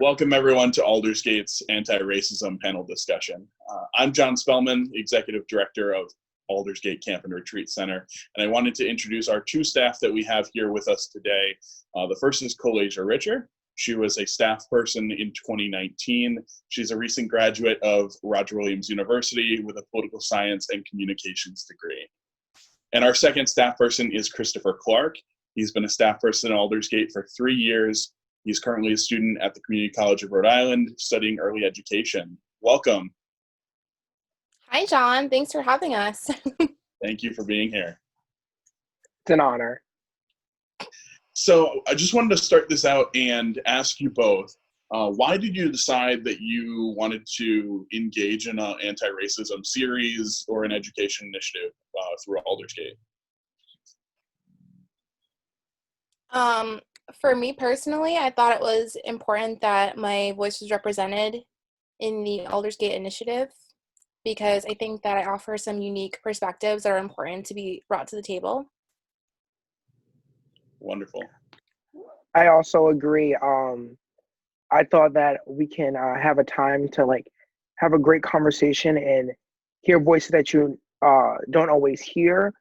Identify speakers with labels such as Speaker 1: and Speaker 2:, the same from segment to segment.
Speaker 1: Welcome everyone to Aldersgate's anti-racism panel discussion. I'm John Spellman, Executive Director of Aldersgate Camp and Retreat Center, and I wanted to introduce our two staff that we have here with us today. The first is Colasia Richer. She was a staff person in 2019. She's a recent graduate of Roger Williams University with a political science and communications degree. And our second staff person is Christopher Clark. He's been a staff person at Aldersgate for 3 years. He's currently a student at the Community College of Rhode Island studying early education. Welcome.
Speaker 2: Hi, John. Thanks for having us.
Speaker 1: Thank you for being here.
Speaker 3: It's an honor.
Speaker 1: So I just wanted to start this out and ask you both, why did you decide that you wanted to engage in an anti-racism series or an education initiative through Aldersgate?
Speaker 2: For me personally, I thought it was important that my voice was represented in the Aldersgate initiative because I think that I offer some unique perspectives that are important to be brought to the table.
Speaker 1: Wonderful.
Speaker 3: I also agree. I thought that we can have a time to have a great conversation and hear voices that you don't always hear,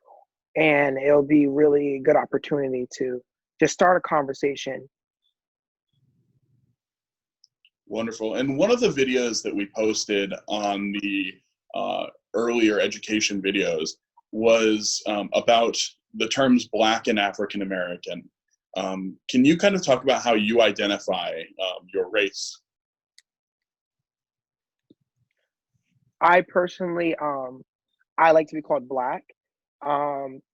Speaker 3: and it'll be really a good opportunity to just start a conversation.
Speaker 1: Wonderful. And one of the videos that we posted on the earlier education videos was about the terms Black and African American. Can you kind of talk about how you identify your race?
Speaker 3: I personally, I like to be called Black.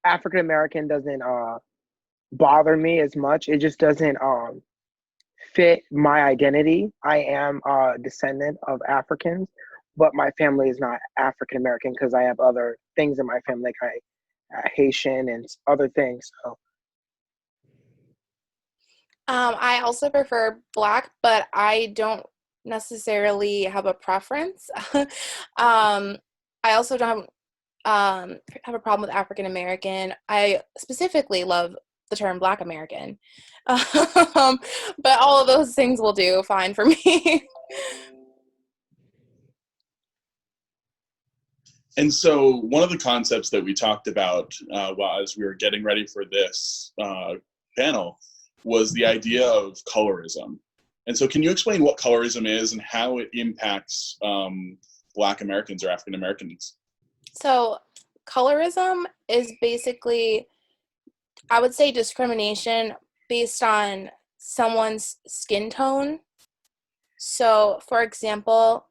Speaker 3: African American doesn't bother me as much. It just doesn't fit my identity. I am a descendant of Africans, but my family is not African American because I have other things in my family, like Haitian and other things. So.
Speaker 2: I also prefer Black, but I don't necessarily have a preference. I also don't have a problem with African American. I specifically love the term Black American, but all of those things will do fine for me.
Speaker 1: And so one of the concepts that we talked about as we were getting ready for this panel was the idea of colorism. And so can you explain what colorism is and how it impacts Black Americans or African Americans?
Speaker 2: So colorism is basically, I would say, discrimination based on someone's skin tone. So, for example,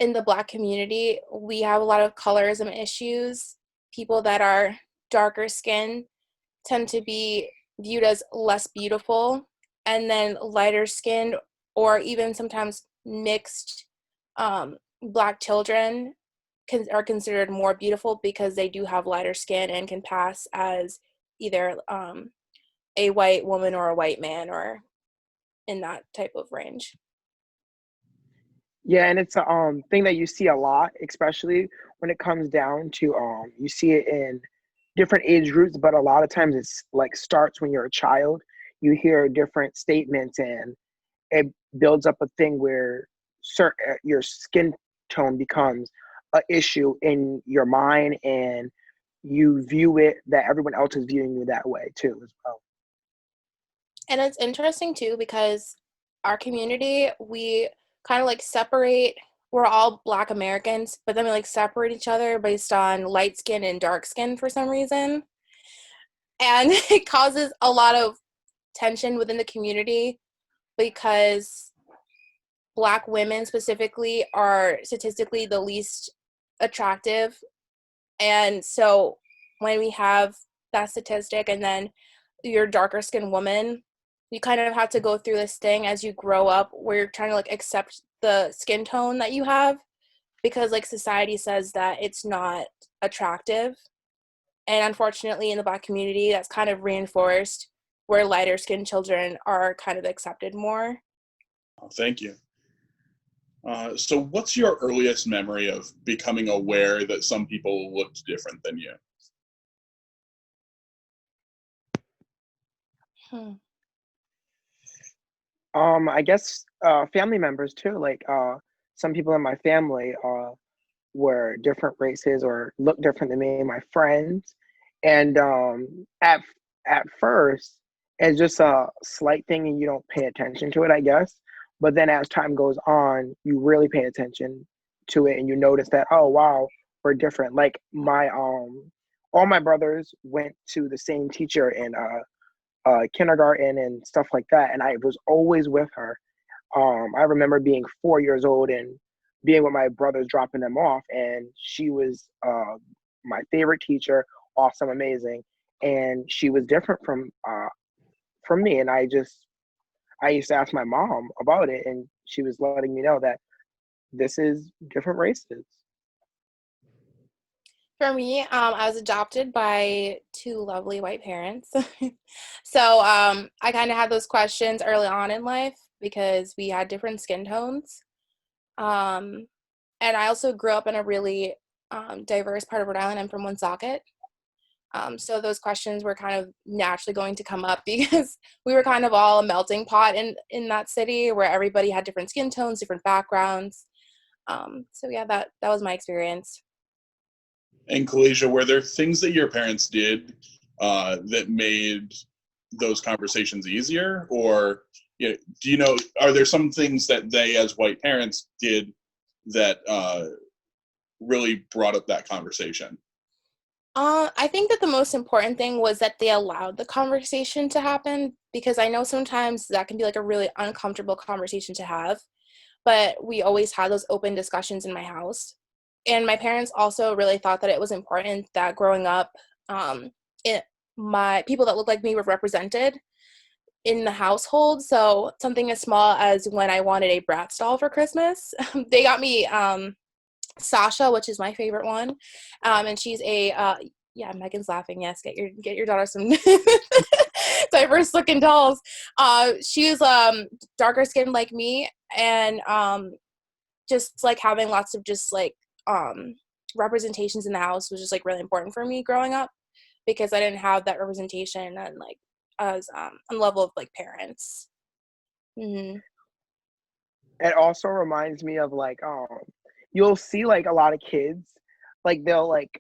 Speaker 2: in the Black community, we have a lot of colorism issues. People that are darker skinned tend to be viewed as less beautiful, and then lighter skinned or even sometimes mixed Black children are considered more beautiful because they do have lighter skin and can pass as either a white woman or a white man or in that type of range.
Speaker 3: Yeah, and it's a thing that you see a lot, especially when it comes down to you see it in different age groups, but a lot of times it's like starts when you're a child. You hear different statements and it builds up a thing where your skin tone becomes an issue in your mind, and you view it that everyone else is viewing you that way too as well.
Speaker 2: And it's interesting too because our community, we kind of separate. We're all Black Americans, but then we separate each other based on light skin and dark skin for some reason. And it causes a lot of tension within the community because Black women specifically are statistically the least attractive. And so when we have that statistic and then you're a darker skinned woman, you kind of have to go through this thing as you grow up where you're trying to accept the skin tone that you have because society says that it's not attractive. And unfortunately in the Black community, that's kind of reinforced where lighter skinned children are kind of accepted more.
Speaker 1: Oh, thank you. So what's your earliest memory of becoming aware that some people looked different than you?
Speaker 3: I guess family members too. Like some people in my family were different races or looked different than me and my friends. And at first, it's just a slight thing and you don't pay attention to it, I guess. But then as time goes on, you really pay attention to it and you notice that, oh wow, we're different. Like my all my brothers went to the same teacher in kindergarten and stuff like that, and I was always with her. I remember being 4 years old and being with my brothers, dropping them off, and she was my favorite teacher, awesome, amazing, and she was different from me. And I used to ask my mom about it, and she was letting me know that this is different races.
Speaker 2: For me, I was adopted by two lovely white parents. So I kind of had those questions early on in life because we had different skin tones. Um, and I also grew up in a really diverse part of Rhode Island. I'm from Woonsocket. So those questions were kind of naturally going to come up because we were kind of all a melting pot in that city where everybody had different skin tones, different backgrounds. So yeah, that was my experience.
Speaker 1: And Kalasia, were there things that your parents did that made those conversations easier? Or do you know, are there some things that they as white parents did that really brought up that conversation?
Speaker 2: I think that the most important thing was that they allowed the conversation to happen because I know sometimes that can be like a really uncomfortable conversation to have, but we always had those open discussions in my house. And my parents also really thought that it was important that growing up, it, my people that looked like me were represented in the household. So something as small as when I wanted a Bratz doll for Christmas, they got me Sasha, which is my favorite one, and she's a yeah. Megan's laughing. Yes, get your daughter some diverse looking dolls. She's darker skinned like me, and just like having lots of just like representations in the house was just like really important for me growing up because I didn't have that representation and like as on the level of like parents. Mm-hmm.
Speaker 3: It also reminds me of like you'll see like a lot of kids, like they'll like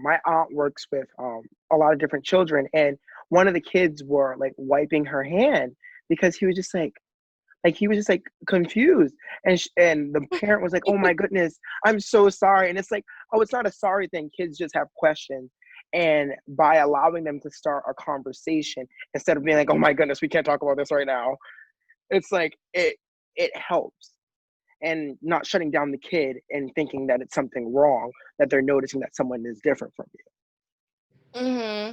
Speaker 3: my aunt works with a lot of different children, and one of the kids were like wiping her hand because he was just like he was just like confused, and the parent was like, oh my goodness, I'm so sorry. And it's like, oh, it's not a sorry thing, kids just have questions. And by allowing them to start a conversation instead of being like, oh my goodness, we can't talk about this right now, it's like it helps, and not shutting down the kid and thinking that it's something wrong, that they're noticing that someone is different from you.
Speaker 2: Mm-hmm.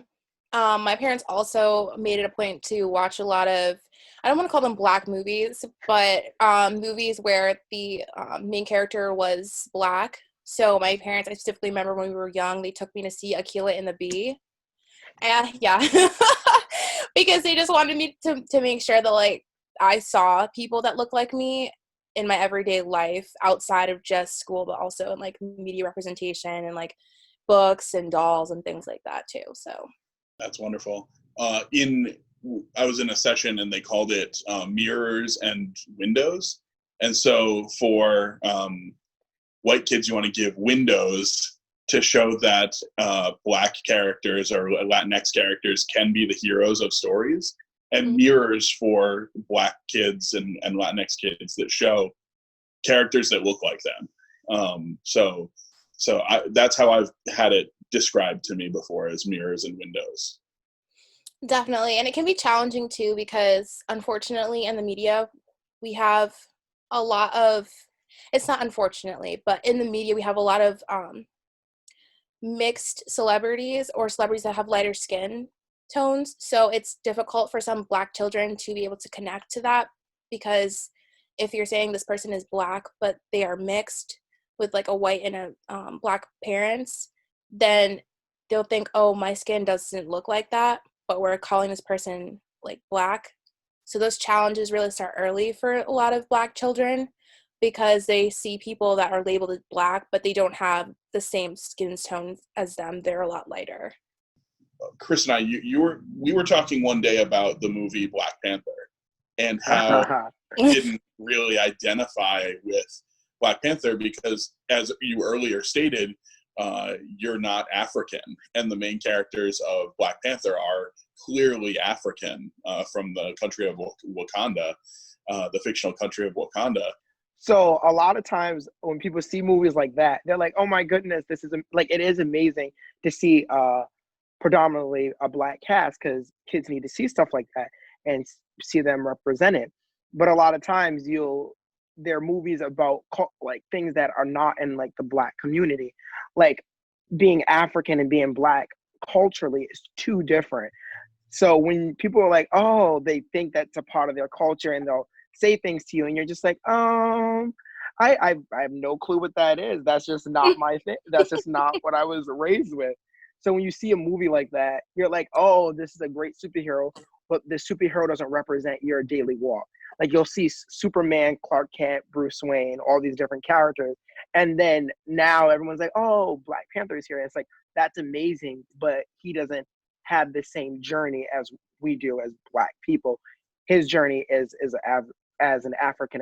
Speaker 2: My parents also made it a point to watch a lot of, I don't want to call them black movies, but movies where the main character was black. So my parents, I specifically remember when we were young, they took me to see Aquila and the Bee. Yeah, because they just wanted me to make sure that like I saw people that look like me in my everyday life outside of just school, but also in like media representation and like books and dolls and things like that too. So.
Speaker 1: That's wonderful. I was in a session and they called it mirrors and windows. And so for white kids, you want to give windows to show that Black characters or Latinx characters can be the heroes of stories, and mirrors for Black kids and Latinx kids that show characters that look like them. So that's how I've had it described to me before, as mirrors and windows.
Speaker 2: Definitely. And it can be challenging too, because unfortunately in the media, we have a lot of, it's not unfortunately, but in the media, we have a lot of mixed celebrities or celebrities that have lighter skin tones. So it's difficult for some Black children to be able to connect to that, because if you're saying this person is Black, but they are mixed with like a white and a Black parents, then they'll think, oh, my skin doesn't look like that, but we're calling this person like Black. So those challenges really start early for a lot of Black children, because they see people that are labeled as Black, but they don't have the same skin tone as them. They're a lot lighter.
Speaker 1: Chris and I, we were talking one day about the movie Black Panther, and how didn't really identify with Black Panther because, as you earlier stated, you're not African, and the main characters of Black Panther are clearly African, from the country of Wakanda, the fictional country of Wakanda.
Speaker 3: So a lot of times when people see movies like that, they're like, "Oh my goodness, this is like it is amazing to see predominantly a Black cast because kids need to see stuff like that and see them represented." But a lot of times there are movies about like things that are not in like the Black community, like being African and being Black culturally is too different. So when people are like, "Oh," they think that's a part of their culture, and they'll say things to you, and you're just like, I have no clue what that is. That's just not my thing. That's just not what I was raised with." So when you see a movie like that, you're like, "Oh, this is a great superhero," but the superhero doesn't represent your daily walk. Like you'll see Superman, Clark Kent, Bruce Wayne, all these different characters, and then now everyone's like, "Oh, Black Panther is here." And it's like that's amazing, but he doesn't have the same journey as we do as Black people. His journey is as an African.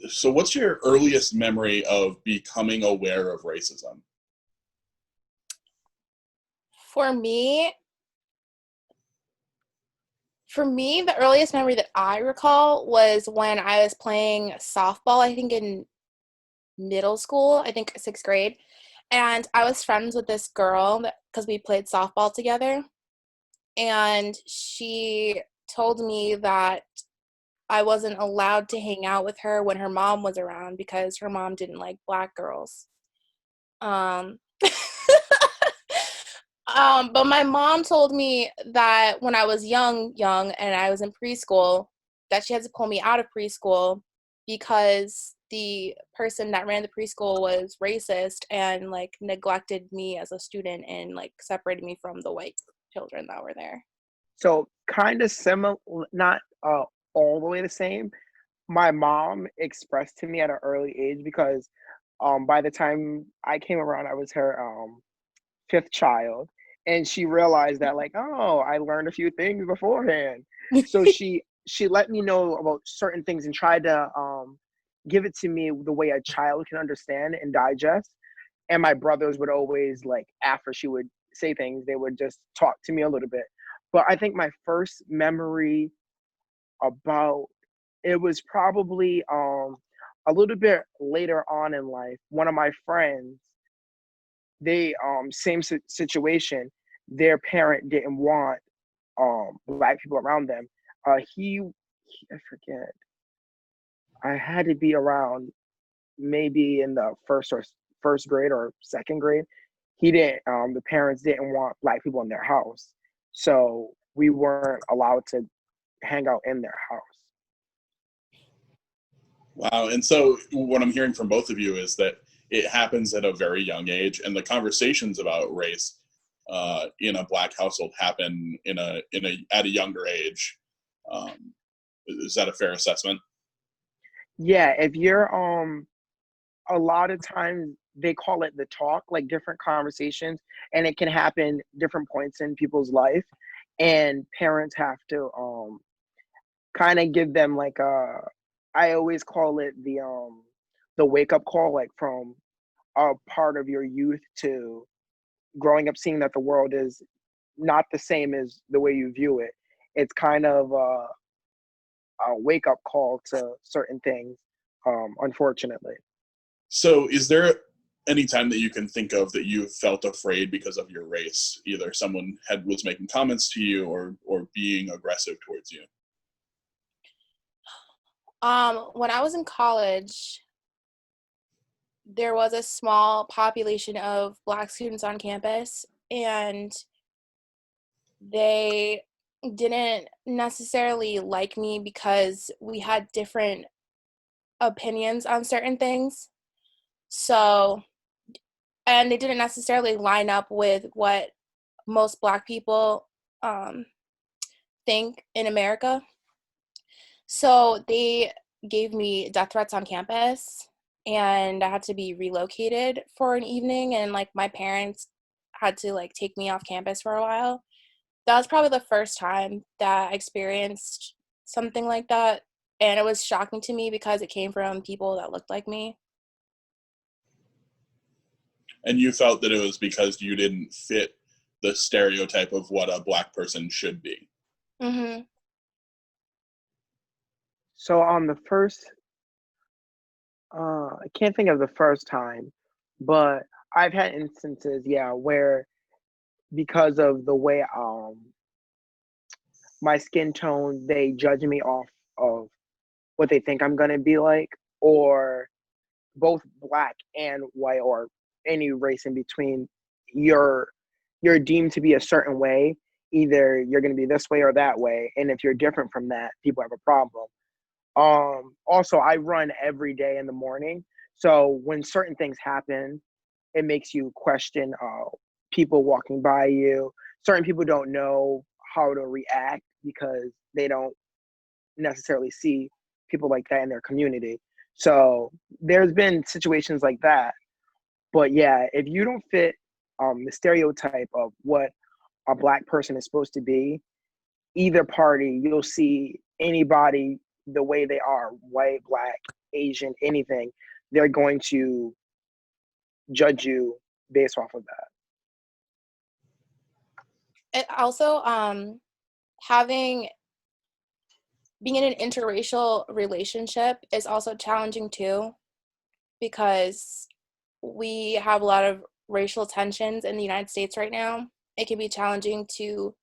Speaker 1: So what's your earliest memory of becoming aware of racism?
Speaker 2: For me, the earliest memory that I recall was when I was playing softball, I think in middle school, I think 6th grade. And I was friends with this girl because we played softball together. And she told me that I wasn't allowed to hang out with her when her mom was around because her mom didn't like Black girls. Um, but my mom told me that when I was young, and I was in preschool, that she had to pull me out of preschool because the person that ran the preschool was racist and like neglected me as a student and like separated me from the white children that were there.
Speaker 3: So kind of similar, not all the way the same. My mom expressed to me at an early age because by the time I came around, I was her fifth child, and she realized that like, oh, I learned a few things beforehand. So she let me know about certain things and tried to give it to me the way a child can understand and digest. And my brothers would always like after she would say things, they would just talk to me a little bit. But I think my first memory about it was probably a little bit later on in life. One of my friends, they same situation. Their parent didn't want Black people around them. I forget. I had to be around maybe in the first grade or second grade. He didn't. The parents didn't want Black people in their house, so we weren't allowed to hang out in their house.
Speaker 1: Wow. And so what I'm hearing from both of you is that it happens at a very young age, and the conversations about race in a Black household happen at a younger age. Is that a fair assessment?
Speaker 3: Yeah, if you're a lot of times they call it the talk, like different conversations, and it can happen different points in people's life, and parents have to kind of give them like a, I always call it the wake up call, like from a part of your youth to growing up seeing that the world is not the same as the way you view it. It's kind of a wake up call to certain things, unfortunately.
Speaker 1: So is there any time that you can think of that you felt afraid because of your race? Either someone was making comments to you or being aggressive towards you?
Speaker 2: When I was in college, there was a small population of Black students on campus, and they didn't necessarily like me because we had different opinions on certain things. So, and they didn't necessarily line up with what most Black people think in America. So they gave me death threats on campus, and I had to be relocated for an evening, and like my parents had to like take me off campus for a while. That was probably the first time that I experienced something like that. And it was shocking to me because it came from people that looked like me.
Speaker 1: And you felt that it was because you didn't fit the stereotype of what a Black person should be.
Speaker 2: Mm-hmm.
Speaker 3: So on the first, I can't think of the first time, but I've had instances, yeah, where because of the way my skin tone, they judge me off of what they think I'm gonna be like, or both Black and white or any race in between, you're deemed to be a certain way. Either you're gonna be this way or that way, and if you're different from that, people have a problem. Also, I run every day in the morning, so when certain things happen, it makes you question people walking by you. Certain people don't know how to react because they don't necessarily see people like that in their community. So there's been situations like that. But yeah, if you don't fit the stereotype of what a Black person is supposed to be, either party, you'll see anybody the way they are, white, Black, Asian, anything, they're going to judge you based off of that.
Speaker 2: It also, being in an interracial relationship is also challenging too, because we have a lot of racial tensions in the United States right now. It can be challenging to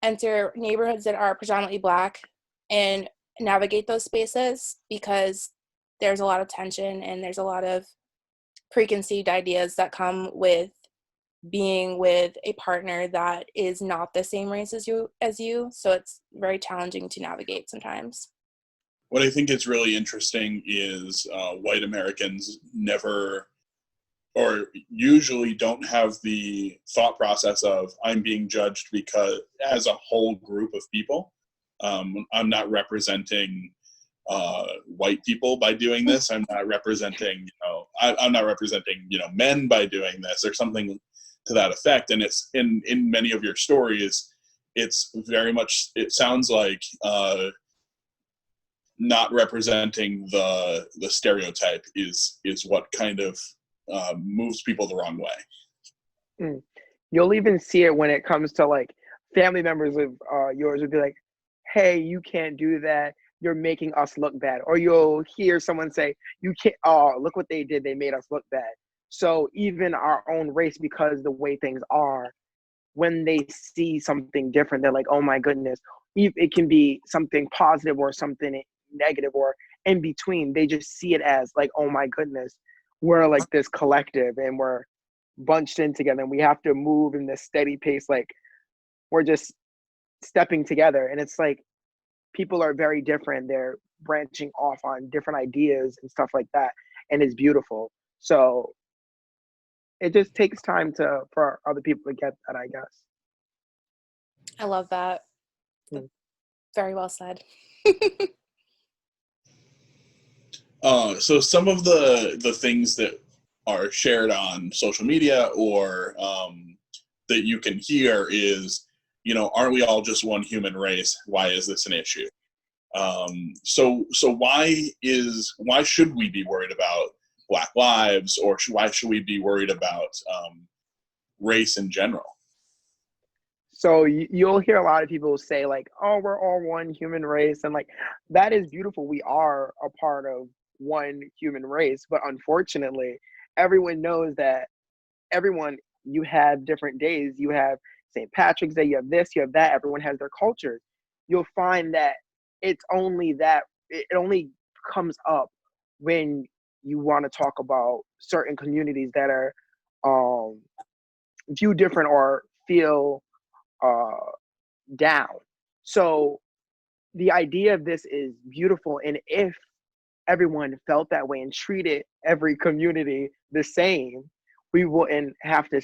Speaker 2: enter neighborhoods that are predominantly Black and navigate those spaces because there's a lot of tension and there's a lot of preconceived ideas that come with being with a partner that is not the same race as you. So it's very challenging to navigate sometimes.
Speaker 1: What I think is really interesting is white Americans never or usually don't have the thought process of I'm being judged because as a whole group of people, I'm not representing white people by doing this. I'm not representing, I'm not representing, men by doing this or something to that effect. And it's in many of your stories, it's very much, it sounds like not representing the stereotype is what kind of moves people the wrong way.
Speaker 3: You'll even see it when it comes to like family members of yours would be like, hey, you can't do that, you're making us look bad. Or you'll hear someone say, you can't, oh, look what they did, they made us look bad. So even our own race, because the way things are, when they see something different, they're like, oh my goodness. It can be something positive or something negative or in between. They just see it as like, oh my goodness, we're like this collective and we're bunched in together and we have to move in this steady pace. Like we're just stepping together. And it's like, people are very different. They're branching off on different ideas and stuff like that. And it's beautiful. So it just takes time for other people to get that, I guess.
Speaker 2: I love that. Very well said.
Speaker 1: So some of the things that are shared on social media or that you can hear is, aren't we all just one human race? Why is this an issue? So why should we be worried about Black lives, or why should we be worried about race in general?
Speaker 3: So you'll hear a lot of people say like, oh, we're all one human race. And like, that is beautiful. We are a part of one human race. But unfortunately, everyone knows that you have different days. You have St. Patrick's Day, you have this, you have that. Everyone has their cultures. You'll find that it only comes up when you want to talk about certain communities that are view different or feel down. So the idea of this is beautiful. And if everyone felt that way and treated every community the same, we wouldn't have to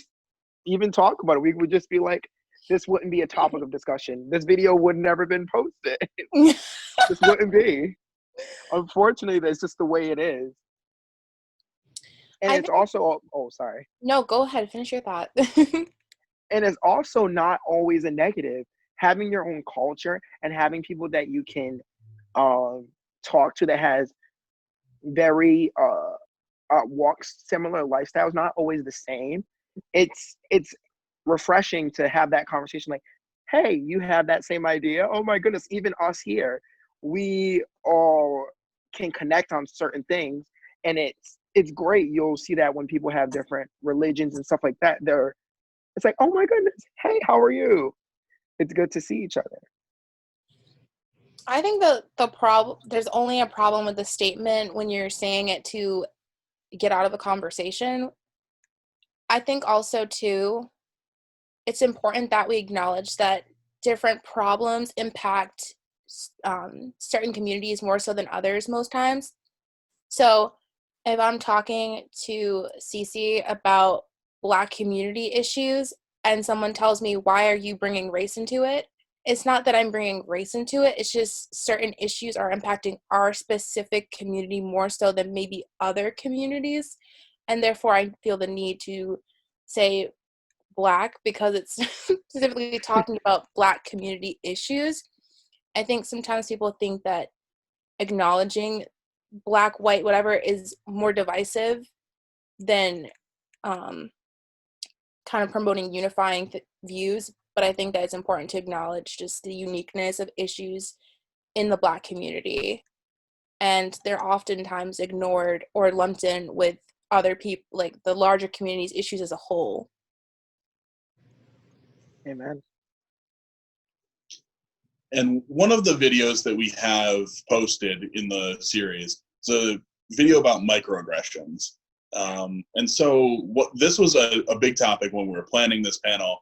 Speaker 3: even talk about it. We would just be like, this wouldn't be a topic of discussion. This video would never been posted. This wouldn't be. Unfortunately, that's just the way it is. And it's also, sorry.
Speaker 2: No, go ahead. Finish your thought.
Speaker 3: And it's also not always a negative. Having your own culture and having people that you can talk to that has very walks similar lifestyles, not always the same. It's refreshing to have that conversation. Like, hey, you have that same idea? Oh my goodness! Even us here, we all can connect on certain things, and it's great. You'll see that when people have different religions and stuff like that. It's like, oh my goodness, hey, how are you? It's good to see each other.
Speaker 2: I think the problem, there's only a problem with the statement when you're saying it to get out of a conversation. I think also too, it's important that we acknowledge that different problems impact certain communities more so than others most times. So if I'm talking to Cece about Black community issues and someone tells me, why are you bringing race into it? It's not that I'm bringing race into it. It's just certain issues are impacting our specific community more so than maybe other communities. And therefore, I feel the need to say Black because it's specifically talking about Black community issues. I think sometimes people think that acknowledging Black, white, whatever is more divisive than kind of promoting unifying views. But I think that it's important to acknowledge just the uniqueness of issues in the Black community. And they're oftentimes ignored or lumped in with other people, like the larger community's issues as a whole.
Speaker 3: Amen.
Speaker 1: And one of the videos that we have posted in the series is a video about microaggressions. And so this was a big topic when we were planning this panel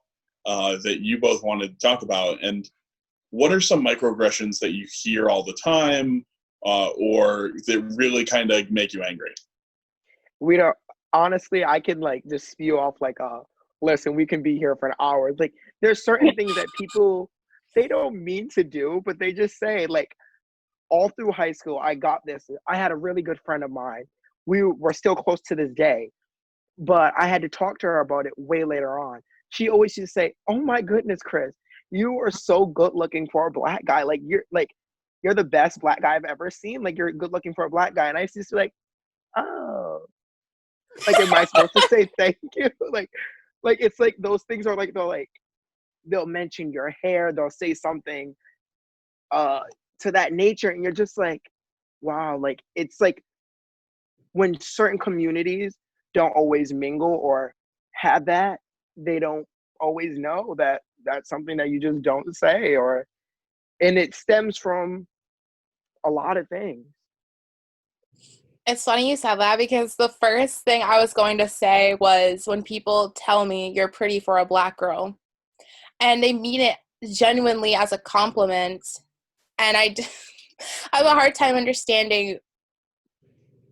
Speaker 1: that you both wanted to talk about. And what are some microaggressions that you hear all the time or that really kind of make you angry?
Speaker 3: We don't, honestly, I can like just spew off like, listen, we can be here for an hour. Like, there's certain things that people, they don't mean to do, but they just say. Like, all through high school, I got this. I had a really good friend of mine. We were still close to this day, but I had to talk to her about it way later on. She always used to say, oh my goodness, Chris, you are so good looking for a Black guy. Like, you're the best Black guy I've ever seen. Like, you're good looking for a Black guy. And I used to be like, oh, like, am I supposed to say thank you? Like it's like those things are like, they'll mention your hair, they'll say something to that nature, and you're just like, wow. Like, it's like when certain communities don't always mingle or have that, they don't always know that that's something that you just don't say, and it stems from a lot of things.
Speaker 2: It's funny you said that because the first thing I was going to say was when people tell me you're pretty for a Black girl and they mean it genuinely as a compliment, and I have a hard time understanding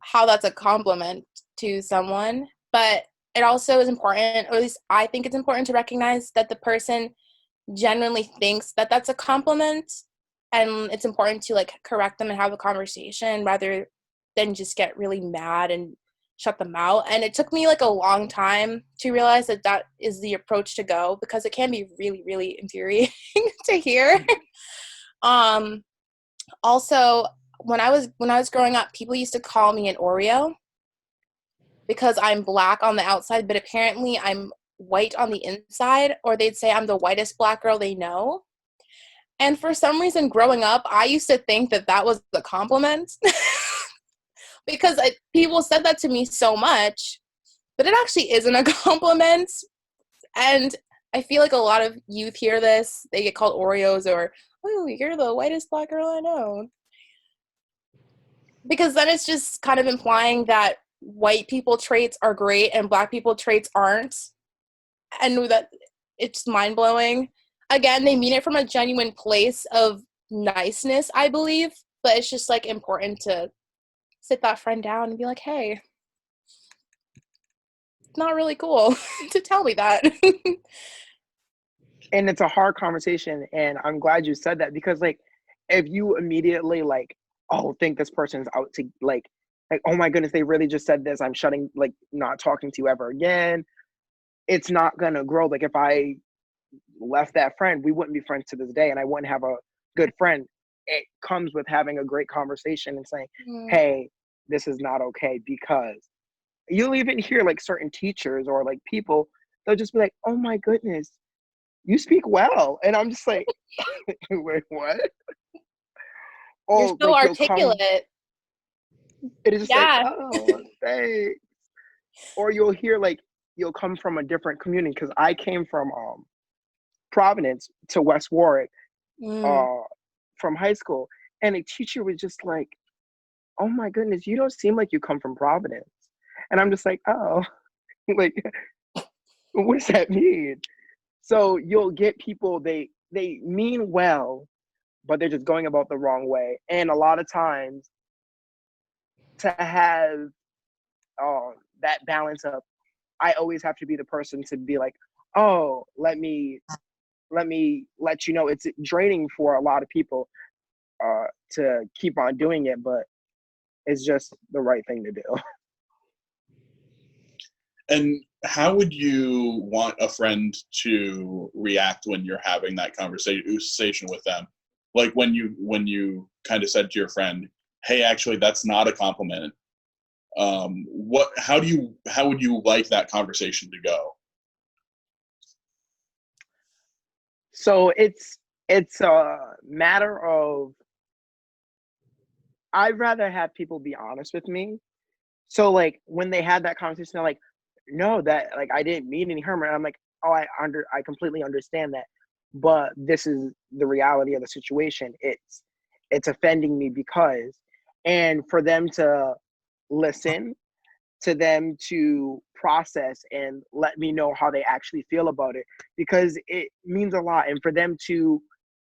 Speaker 2: how that's a compliment to someone. But it also is important, or at least I think it's important, to recognize that the person genuinely thinks that that's a compliment, and it's important to like correct them and have a conversation rather than just get really mad and shut them out. And it took me like a long time to realize that that is the approach to go, because it can be really, really infuriating to hear. Also, when I was growing up, people used to call me an Oreo because I'm Black on the outside, but apparently I'm white on the inside, or they'd say I'm the whitest Black girl they know. And for some reason, growing up, I used to think that that was a compliment because people said that to me so much, but it actually isn't a compliment. And I feel like a lot of youth hear this, they get called Oreos, or, oh, you're the whitest Black girl I know. Because then it's just kind of implying that white people traits are great and Black people traits aren't. And that it's mind-blowing. Again, they mean it from a genuine place of niceness, I believe, but it's just like important to sit that friend down and be like, hey, it's not really cool to tell me that.
Speaker 3: And it's a hard conversation, and I'm glad you said that, because like, if you immediately like, oh, think this person's out to like, oh my goodness, they really just said this, I'm shutting, like, not talking to you ever again, it's not gonna grow. Like, if I left that friend, we wouldn't be friends to this day, and I wouldn't have a good friend. it comes with having a great conversation and saying,
Speaker 2: Mm.
Speaker 3: hey, this is not okay. Because you'll even hear like certain teachers or like people, they'll just be like, oh my goodness, you speak well. And I'm just like, wait, what?
Speaker 2: You're
Speaker 3: Oh,
Speaker 2: so
Speaker 3: like you'll come,
Speaker 2: articulate.
Speaker 3: it is just like,
Speaker 2: Yeah.
Speaker 3: oh, thanks. Or you'll hear like, you'll come from a different community. Cause I came from Providence to West Warwick
Speaker 2: Mm.
Speaker 3: uh, from high school. And a teacher was just like, oh my goodness, you don't seem like you come from Providence. And I'm just like, oh, like, what does that mean? So you'll get people, they mean well, but they're just going about the wrong way. And a lot of times to have that balance of, I always have to be the person to be like, oh, let you know. It's draining for a lot of people to keep on doing it, but it's just the right thing to do.
Speaker 1: And how would you want a friend to react when you're having that conversation with them? Like when you kind of said to your friend, "Hey, actually, that's not a compliment." How would you like that conversation to go?
Speaker 3: So it's a matter of, I'd rather have people be honest with me. So like when they had that conversation, they're like, no, that like I didn't mean any harm. And I'm like, oh, I completely understand that. But this is the reality of the situation. It's offending me because, and for them to listen, to them to process and let me know how they actually feel about it, because it means a lot. And for them to,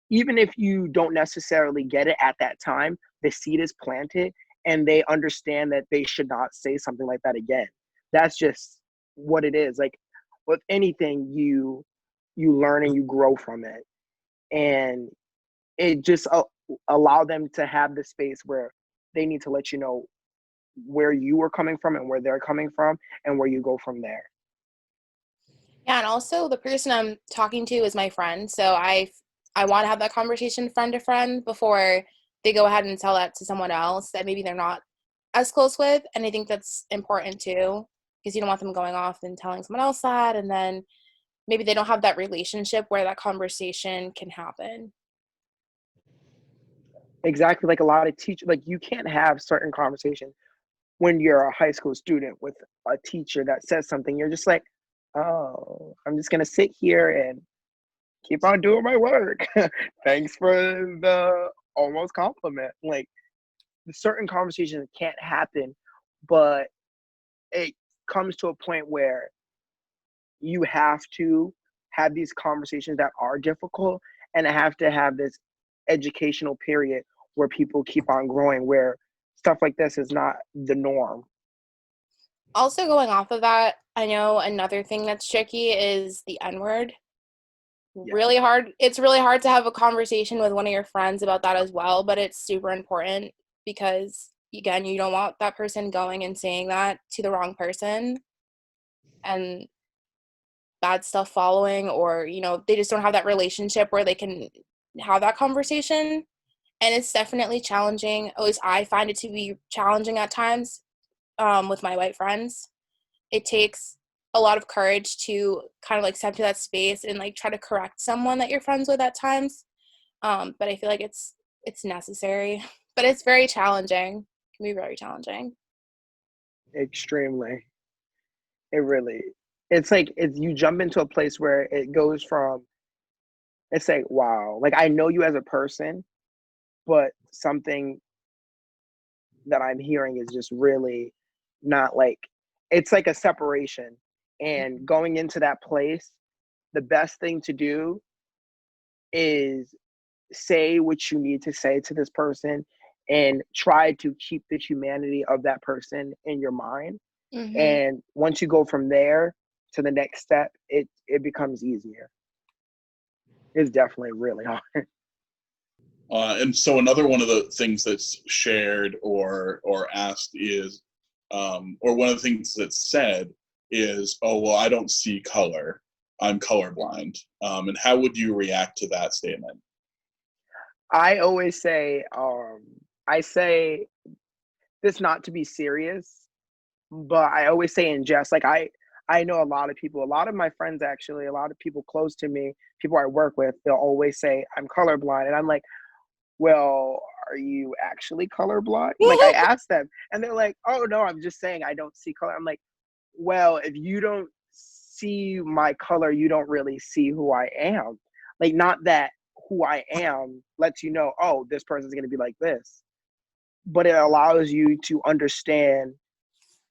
Speaker 3: even if you don't necessarily get it at that time, the seed is planted and they understand that they should not say something like that again. That's just what it is. Like with anything, you learn and you grow from it. And it just allow them to have the space where they need to let you know where you are coming from and where they're coming from and where you go from there.
Speaker 2: Yeah, and also the person I'm talking to is my friend, so I want to have that conversation friend to friend before they go ahead and tell that to someone else that maybe they're not as close with. And I think that's important too, because you don't want them going off and telling someone else that, and then maybe they don't have that relationship where that conversation can happen.
Speaker 3: Exactly. Like a lot of teachers, like you can't have certain conversations when you're a high school student with a teacher that says something. You're just like, oh, I'm just gonna sit here and keep on doing my work. Thanks for the almost compliment. Like certain conversations can't happen, but it comes to a point where you have to have these conversations that are difficult, and have to have this educational period where people keep on growing, where stuff like this is not the norm.
Speaker 2: Also, going off of that, I know another thing that's tricky is the N word.
Speaker 3: Yeah,
Speaker 2: Really hard. It's really hard to have a conversation with one of your friends about that as well, but it's super important because, again, you don't want that person going and saying that to the wrong person and bad stuff following, or, they just don't have that relationship where they can have that conversation. And it's definitely challenging. At least I find it to be challenging at times with my white friends. It takes a lot of courage to kind of like step to that space and like try to correct someone that you're friends with at times. But I feel like it's necessary, but it's very challenging. It can be very challenging.
Speaker 3: extremely. It really. It's like you jump into a place where it goes from, it's like, wow, like I know you as a person, but something that I'm hearing is just really not like, it's like a separation. And going into that place, the best thing to do is say what you need to say to this person and try to keep the humanity of that person in your mind.
Speaker 2: Mm-hmm.
Speaker 3: And once you go from there to the next step, it becomes easier. It's definitely really hard.
Speaker 1: And so another one of the things that's shared or asked is, or one of the things that's said is, "Oh, well, I don't see color. I'm colorblind." And how would you react to that statement?
Speaker 3: I always say, I say this not to be serious, but I always say in jest. Like I know a lot of people, a lot of my friends actually, a lot of people close to me, people I work with, they'll always say I'm colorblind, and I'm like, well, are you actually colorblind? Like I ask them, and they're like, oh no, I'm just saying I don't see color. I'm like, well, if you don't see my color, you don't really see who I am. Like, not that who I am lets you know, oh, this person's going to be like this, but it allows you to understand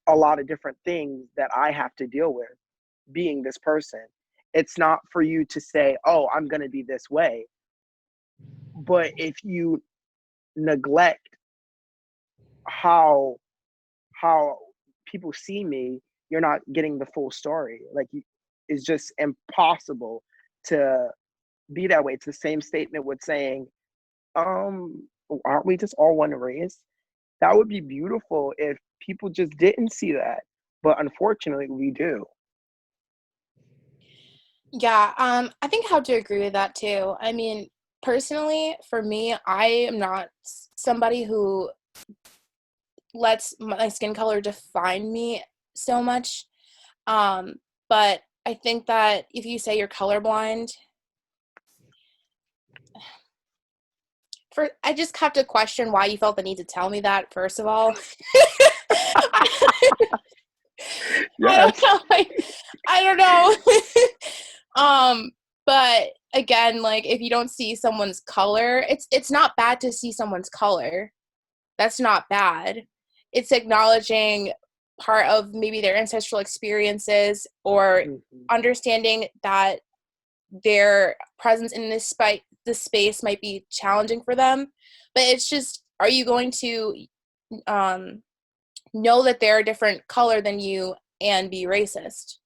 Speaker 3: a lot of different things that I have to deal with being this person. It's not for you to say, oh, I'm going to be this way. But if you neglect how how people see me, you're not getting the full story. Like, it's just impossible to be that way. It's the same statement with saying, aren't we just all one race? That would be beautiful if people just didn't see that, but unfortunately we do.
Speaker 2: Yeah, I think I have to agree with that too. I mean, personally, for me, I am not somebody who lets my skin color define me so much. But I think that if you say you're colorblind, I just have to question why you felt the need to tell me that, first of all. I
Speaker 3: Yes.
Speaker 2: don't know. I don't know. But again, like, if you don't see someone's color, it's not bad to see someone's color. That's not bad. It's acknowledging part of maybe their ancestral experiences, or understanding that their presence in this space might be challenging for them. But it's just, are you going to know that they're a different color than you and be racist?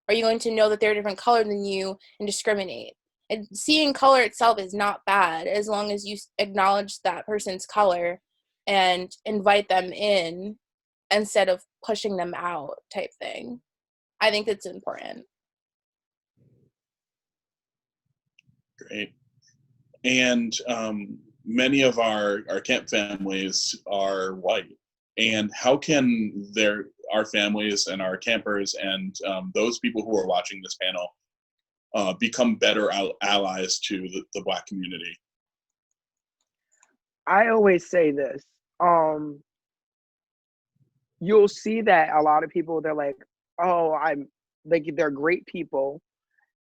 Speaker 2: Are you going to know that they're a different color than you and discriminate? And seeing color itself is not bad, as long as you acknowledge that person's color and invite them in instead of pushing them out, type thing. I think that's important.
Speaker 1: Great. And many of our camp families are white. And how can our families and our campers and those people who are watching this panel become better allies to the Black community?
Speaker 3: I always say this. You'll see that a lot of people, they're like, oh, I'm like, they're great people.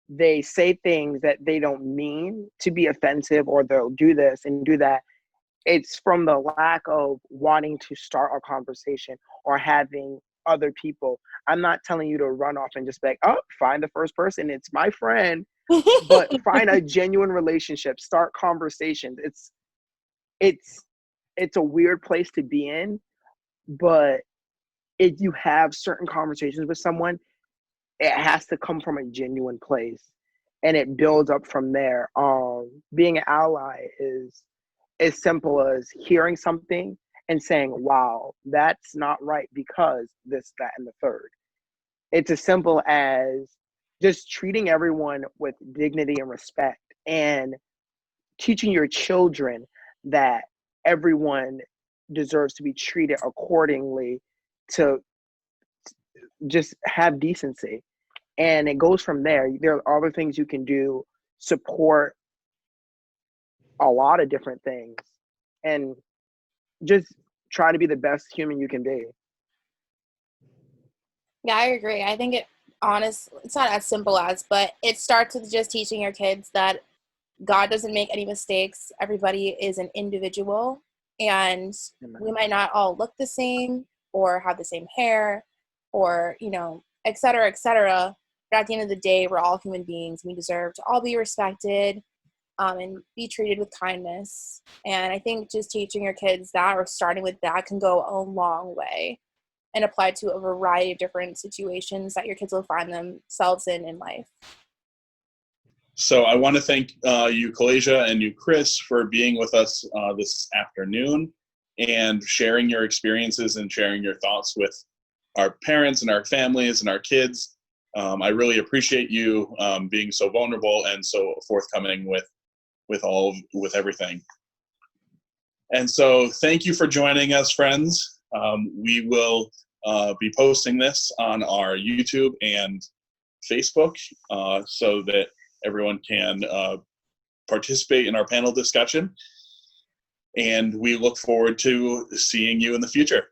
Speaker 3: They say things that they don't mean to be offensive, or they'll do this and do that. It's from the lack of wanting to start a conversation or having other people. I'm not telling you to run off and just be like, oh, find the first person, it's my friend, but find a genuine relationship, start conversations. It's a weird place to be in, but if you have certain conversations with someone, it has to come from a genuine place, and it builds up from there. Being an ally is as simple as hearing something and saying, wow, that's not right because this, that, and the third. It's as simple as just treating everyone with dignity and respect, and teaching your children that everyone deserves to be treated accordingly, to just have decency. And it goes from there. There are other things you can do, support a lot of different things, and just try to be the best human you can be.
Speaker 2: Yeah, I agree. I think it's not as simple as, but it starts with just teaching your kids that God doesn't make any mistakes. Everybody is an individual, and we might not all look the same or have the same hair, or, et cetera, et cetera. But at the end of the day, we're all human beings. We deserve to all be respected, and be treated with kindness. And I think just teaching your kids that, or starting with that, can go a long way and apply to a variety of different situations that your kids will find themselves in life.
Speaker 1: So I want to thank you, Kalasia, and you, Chris, for being with us this afternoon and sharing your experiences and sharing your thoughts with our parents and our families and our kids. I really appreciate you being so vulnerable and so forthcoming with everything. And so thank you for joining us, friends. We will be posting this on our YouTube and Facebook so that everyone can participate in our panel discussion. And we look forward to seeing you in the future.